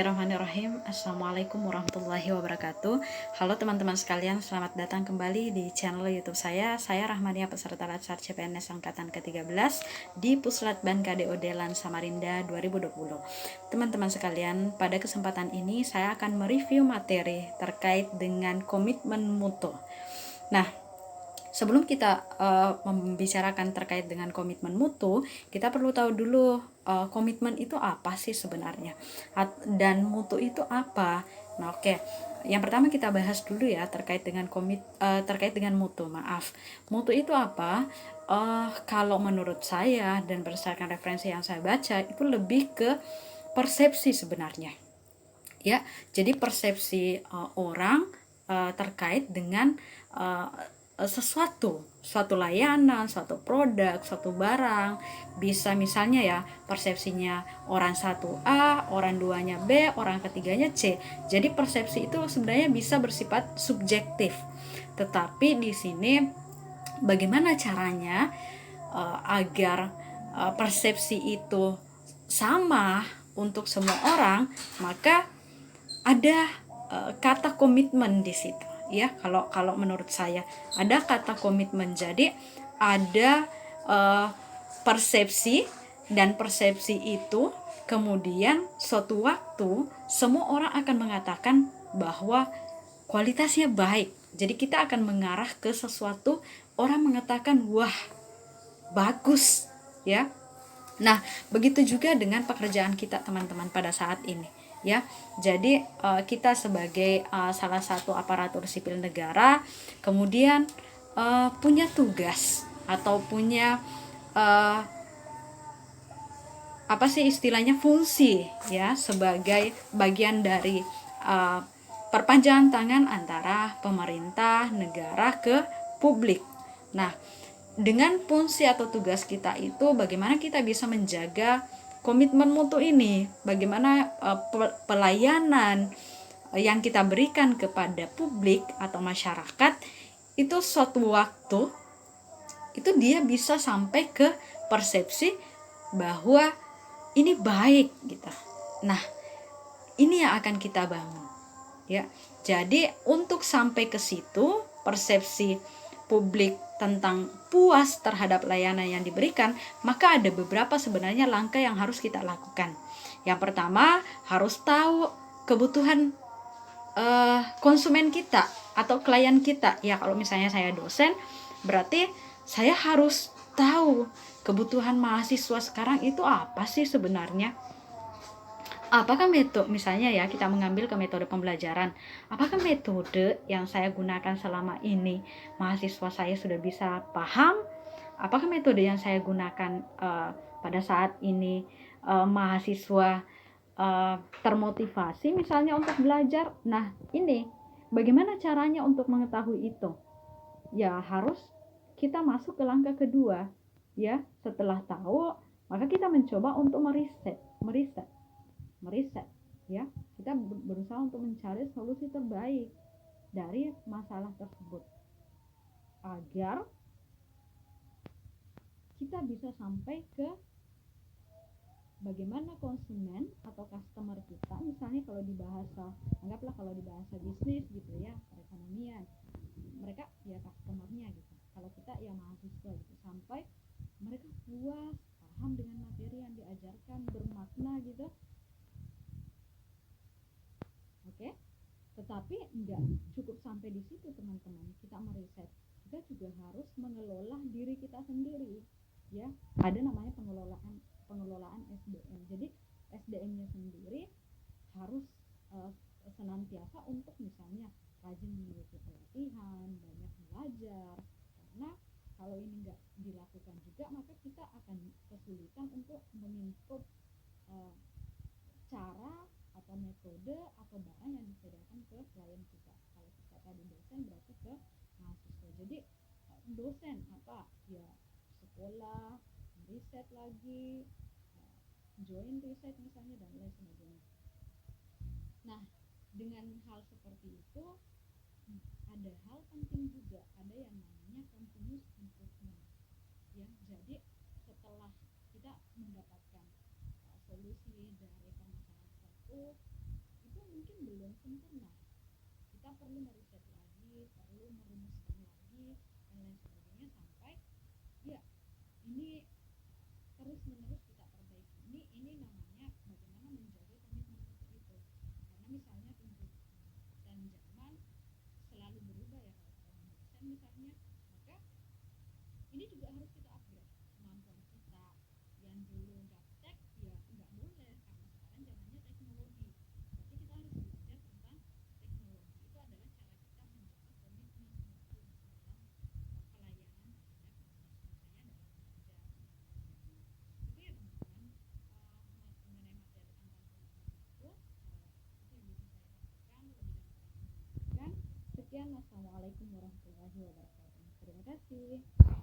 Bismillahirrahmanirrahim. Assalamualaikum warahmatullahi wabarakatuh. Halo teman-teman sekalian, selamat datang kembali di channel YouTube saya. Saya Rahmania, peserta Latsar CPNS Angkatan ke-13 di Puslat Ban KDO Delan Samarinda 2020. Teman-teman sekalian, pada kesempatan ini saya akan mereview materi terkait dengan komitmen mutu. Nah, sebelum kita membicarakan terkait dengan komitmen mutu, kita perlu tahu dulu komitmen itu apa sih sebenarnya, dan mutu itu apa. Nah, oke. Yang pertama kita bahas dulu ya terkait dengan terkait dengan mutu. Maaf, mutu itu apa? Kalau menurut saya dan berdasarkan referensi yang saya baca, itu lebih ke persepsi sebenarnya. Ya, jadi persepsi orang terkait dengan suatu layanan, suatu produk, suatu barang. Bisa misalnya ya, persepsinya orang satu A, orang duanya B, orang ketiganya C. Jadi persepsi itu sebenarnya bisa bersifat subjektif. Tetapi di sini bagaimana caranya agar persepsi itu sama untuk semua orang, maka ada kata komitmen di situ ya. Kalau menurut saya ada kata komitmen. Jadi ada persepsi, dan persepsi itu kemudian suatu waktu semua orang akan mengatakan bahwa kualitasnya baik. Jadi kita akan mengarah ke sesuatu, orang mengatakan wah bagus ya. Nah, begitu juga dengan pekerjaan kita teman-teman pada saat ini ya. Jadi kita sebagai salah satu aparatur sipil negara kemudian punya tugas atau punya apa sih istilahnya, fungsi ya, sebagai bagian dari perpanjangan tangan antara pemerintah negara ke publik. Nah, dengan fungsi atau tugas kita itu bagaimana kita bisa menjaga komitmen mutu ini, bagaimana pelayanan yang kita berikan kepada publik atau masyarakat itu suatu waktu itu dia bisa sampai ke persepsi bahwa ini baik gitu. Nah, ini yang akan kita bangun ya. Jadi untuk sampai ke situ, persepsi publik tentang puas terhadap layanan yang diberikan, maka ada beberapa sebenarnya langkah yang harus kita lakukan. Yang pertama, harus tahu kebutuhan konsumen kita atau klien kita ya. Kalau misalnya saya dosen, berarti saya harus tahu kebutuhan mahasiswa sekarang itu apa sih sebenarnya. Apakah metode, misalnya ya kita mengambil ke metode pembelajaran, apakah metode yang saya gunakan selama ini mahasiswa saya sudah bisa paham? Apakah metode yang saya gunakan pada saat ini mahasiswa termotivasi misalnya untuk belajar? Nah, ini bagaimana caranya untuk mengetahui itu? Ya harus kita masuk ke langkah kedua ya. Setelah tahu, maka kita mencoba untuk meriset ya. Kita berusaha untuk mencari solusi terbaik dari masalah tersebut agar kita bisa sampai ke bagaimana konsumen atau customer kita, misalnya kalau di bahasa, anggaplah kalau di bahasa bisnis gitu ya, perekonomian, mereka ya customernya gitu. Kalau kita ya mahasiswa gitu, sampai mereka puas, paham dengan materi yang diajarkan, bermakna gitu. Oke, tetapi enggak cukup sampai di situ teman-teman. Kita meriset, kita juga harus mengelola diri kita sendiri ya. Ada namanya pengelolaan SDM. Jadi SDM-nya sendiri harus senantiasa untuk misalnya rajin mengikuti pelatihan, banyak belajar. Karena kalau ini enggak dilakukan juga, maka kita akan kesulitan untuk menginput cara atau metode atau barang yang disediakan ke klien kita. Kalau kita tadi dosen, berarti ke mahasiswa. Jadi dosen apa ya, sekolah, riset lagi, join riset misalnya, dan lain sebagainya. Nah, dengan hal seperti itu ada hal penting juga, ada yang namanya continuous improvement ya. Jadi setelah kita mendapatkan solusi dari permasalahan satu, sempurna. Kita perlu meriset lagi, perlu merumuskan lagi dan lain sebagainya sampai ya ini terus menerus kita perbaiki. Ini namanya bagaimana menjaga komitmen itu. Karena misalnya tuntutan zaman selalu berubah ya, kalau sekarang dosen misalnya, maka ini juga harus kita upgrade kemampuan kita. Yang dulu gaptek ya nggak boleh, karena sekarang zamannya teknologi. Berarti kita harus belajar tentang teknologi. Itu adalah cara kita menjaga komitmen mutu dalam pelayanan terhadap mahasiswa saya dalam belajar. Itu ya teman-teman, mengenai materi tentang komitmen mutu, itu yang bisa saya sampaikan. Lebih dan kurang mohon. Sekian, wassalamualaikum warahmatullahi wabarakatuh. Terima kasih.